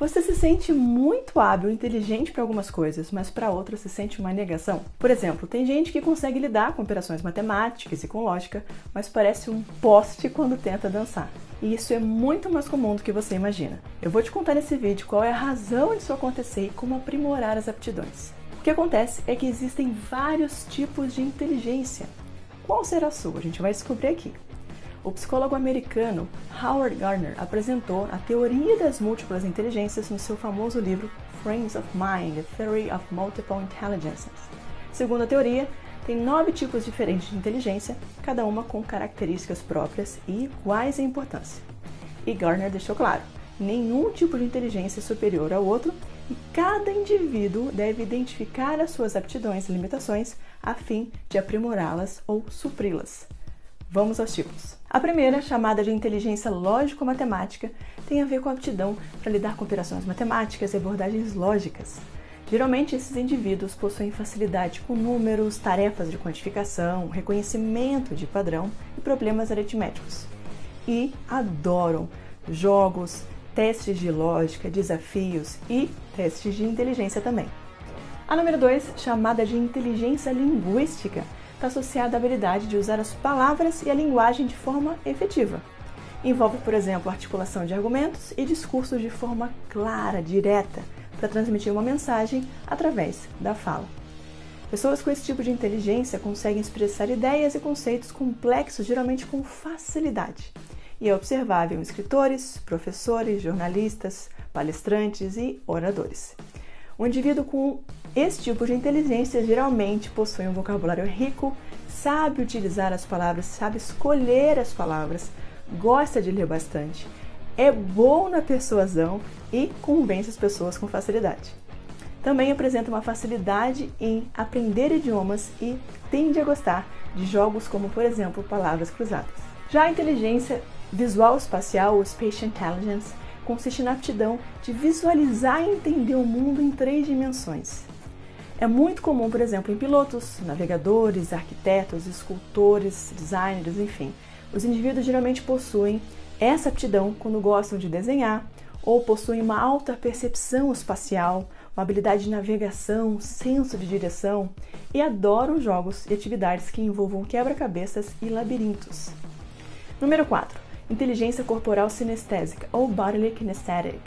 Você se sente muito hábil e inteligente para algumas coisas, mas para outras se sente uma negação? Por exemplo, tem gente que consegue lidar com operações matemáticas e com lógica, mas parece um poste quando tenta dançar. E isso é muito mais comum do que você imagina. Eu vou te contar nesse vídeo qual é a razão disso acontecer e como aprimorar as aptidões. O que acontece é que existem vários tipos de inteligência. Qual será a sua? A gente vai descobrir aqui. O psicólogo americano Howard Gardner apresentou a teoria das múltiplas inteligências no seu famoso livro Frames of Mind, A Theory of Multiple Intelligences. Segundo a teoria, tem 9 tipos diferentes de inteligência, cada uma com características próprias e iguais em importância. E Gardner deixou claro, nenhum tipo de inteligência é superior ao outro e cada indivíduo deve identificar as suas aptidões e limitações a fim de aprimorá-las ou supri-las. Vamos aos tipos. A primeira, chamada de inteligência lógico-matemática, tem a ver com a aptidão para lidar com operações matemáticas e abordagens lógicas. Geralmente, esses indivíduos possuem facilidade com números, tarefas de quantificação, reconhecimento de padrão e problemas aritméticos. E adoram jogos, testes de lógica, desafios e testes de inteligência também. A número 2, chamada de inteligência linguística, está associada à habilidade de usar as palavras e a linguagem de forma efetiva. Envolve, por exemplo, a articulação de argumentos e discursos de forma clara, direta, para transmitir uma mensagem através da fala. Pessoas com esse tipo de inteligência conseguem expressar ideias e conceitos complexos, geralmente com facilidade. E é observável em escritores, professores, jornalistas, palestrantes e oradores. Um indivíduo com esse tipo de inteligência geralmente possui um vocabulário rico, sabe utilizar as palavras, sabe escolher as palavras, gosta de ler bastante, é bom na persuasão e convence as pessoas com facilidade. Também apresenta uma facilidade em aprender idiomas e tende a gostar de jogos como, por exemplo, palavras cruzadas. Já a inteligência visual espacial, ou Spatial Intelligence, consiste na aptidão de visualizar e entender o mundo em 3 dimensões. É muito comum, por exemplo, em pilotos, navegadores, arquitetos, escultores, designers, enfim. Os indivíduos geralmente possuem essa aptidão quando gostam de desenhar ou possuem uma alta percepção espacial, uma habilidade de navegação, senso de direção e adoram jogos e atividades que envolvam quebra-cabeças e labirintos. Número 4. Inteligência corporal sinestésica, ou Bodily Kinesthetic.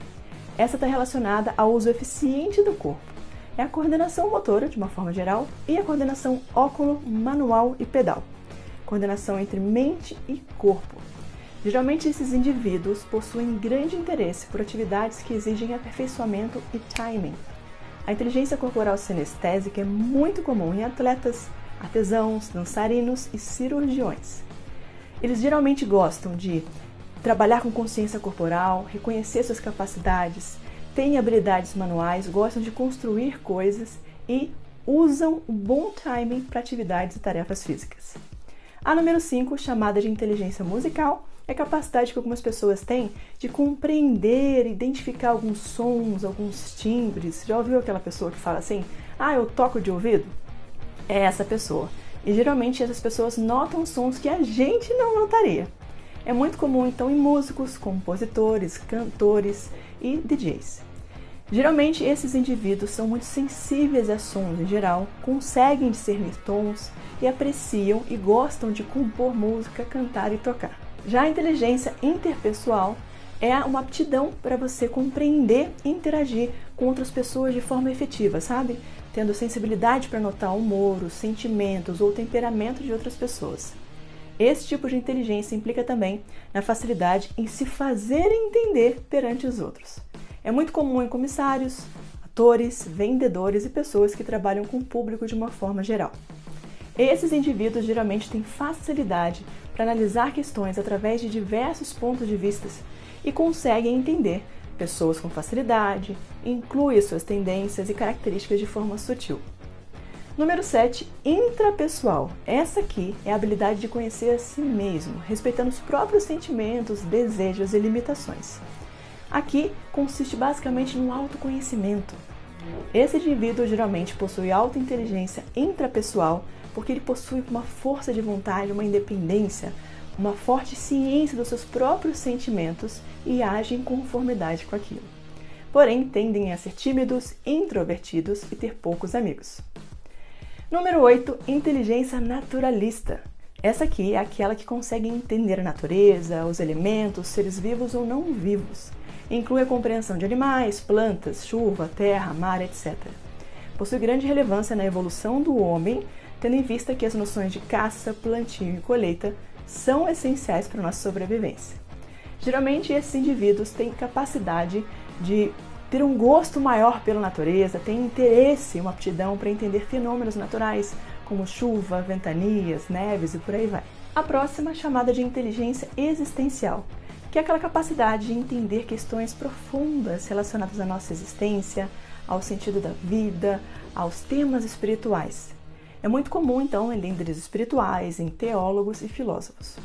Essa está relacionada ao uso eficiente do corpo. É a coordenação motora, de uma forma geral, e a coordenação óculo, manual e pedal. Coordenação entre mente e corpo. Geralmente, esses indivíduos possuem grande interesse por atividades que exigem aperfeiçoamento e timing. A inteligência corporal sinestésica é muito comum em atletas, artesãos, dançarinos e cirurgiões. Eles geralmente gostam de trabalhar com consciência corporal, reconhecer suas capacidades, têm habilidades manuais, gostam de construir coisas e usam um bom timing para atividades e tarefas físicas. A número 5, chamada de inteligência musical, é a capacidade que algumas pessoas têm de compreender, identificar alguns sons, alguns timbres. Já ouviu aquela pessoa que fala assim, eu toco de ouvido? É essa pessoa. E geralmente essas pessoas notam sons que a gente não notaria. É muito comum então em músicos, compositores, cantores e DJs. Geralmente esses indivíduos são muito sensíveis a sons em geral, conseguem discernir tons e apreciam e gostam de compor música, cantar e tocar. Já a inteligência interpessoal é uma aptidão para você compreender e interagir com outras pessoas de forma efetiva, sabe? Tendo sensibilidade para notar o humor, os sentimentos ou o temperamento de outras pessoas. Esse tipo de inteligência implica também na facilidade em se fazer entender perante os outros. É muito comum em comissários, atores, vendedores e pessoas que trabalham com o público de uma forma geral. Esses indivíduos geralmente têm facilidade para analisar questões através de diversos pontos de vista e conseguem entender pessoas com facilidade, inclui suas tendências e características de forma sutil. Número 7, intrapessoal. Essa aqui é a habilidade de conhecer a si mesmo, respeitando os próprios sentimentos, desejos e limitações. Aqui consiste basicamente no autoconhecimento. Esse indivíduo geralmente possui alta inteligência intrapessoal porque ele possui uma força de vontade, uma independência, uma forte ciência dos seus próprios sentimentos e age em conformidade com aquilo. porém tendem a ser tímidos, introvertidos e ter poucos amigos. Número 8, inteligência naturalista. Essa aqui é aquela que consegue entender a natureza, os elementos, seres vivos ou não vivos. Inclui a compreensão de animais, plantas, chuva, terra, mar, etc. Possui grande relevância na evolução do homem, tendo em vista que as noções de caça, plantio e colheita são essenciais para a nossa sobrevivência. Geralmente, esses indivíduos têm capacidade de ter um gosto maior pela natureza, têm interesse e uma aptidão para entender fenômenos naturais, como chuva, ventanias, neves e por aí vai. A próxima é chamada de inteligência existencial, que é aquela capacidade de entender questões profundas relacionadas à nossa existência, ao sentido da vida, aos temas espirituais. É muito comum, então, em líderes espirituais, em teólogos e filósofos.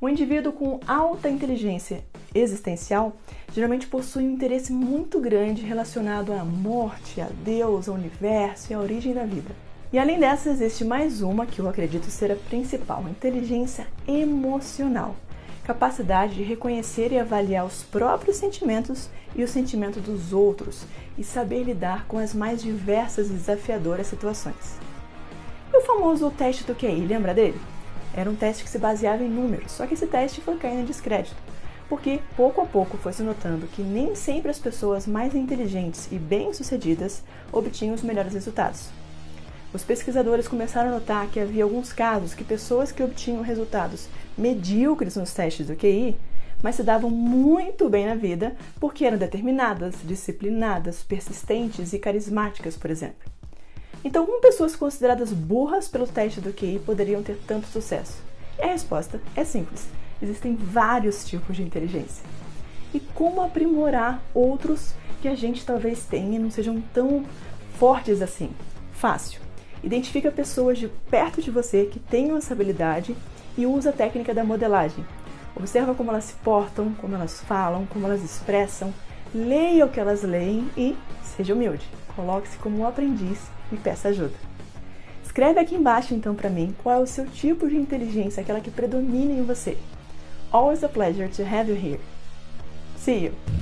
Um indivíduo com alta inteligência existencial geralmente possui um interesse muito grande relacionado à morte, a Deus, ao universo e à origem da vida. E além dessa, existe mais uma que eu acredito ser a principal, a inteligência emocional. Capacidade de reconhecer e avaliar os próprios sentimentos e os sentimentos dos outros e saber lidar com as mais diversas e desafiadoras situações. E o famoso teste do QI, lembra dele? Era um teste que se baseava em números, só que esse teste foi caindo em descrédito, porque pouco a pouco foi se notando que nem sempre as pessoas mais inteligentes e bem-sucedidas obtinham os melhores resultados. Os pesquisadores começaram a notar que havia alguns casos que pessoas que obtinham resultados medíocres nos testes do QI, mas se davam muito bem na vida porque eram determinadas, disciplinadas, persistentes e carismáticas, por exemplo. Então, como pessoas consideradas burras pelo teste do QI poderiam ter tanto sucesso? E a resposta é simples. Existem vários tipos de inteligência. E como aprimorar outros que a gente talvez tenha e não sejam tão fortes assim? Fácil. Identifica pessoas de perto de você que tenham essa habilidade e usa a técnica da modelagem. Observa como elas se portam, como elas falam, como elas expressam, leia o que elas leem e seja humilde. Coloque-se como um aprendiz e peça ajuda. Escreve aqui embaixo então para mim qual é o seu tipo de inteligência, aquela que predomina em você. Always a pleasure to have you here. See you!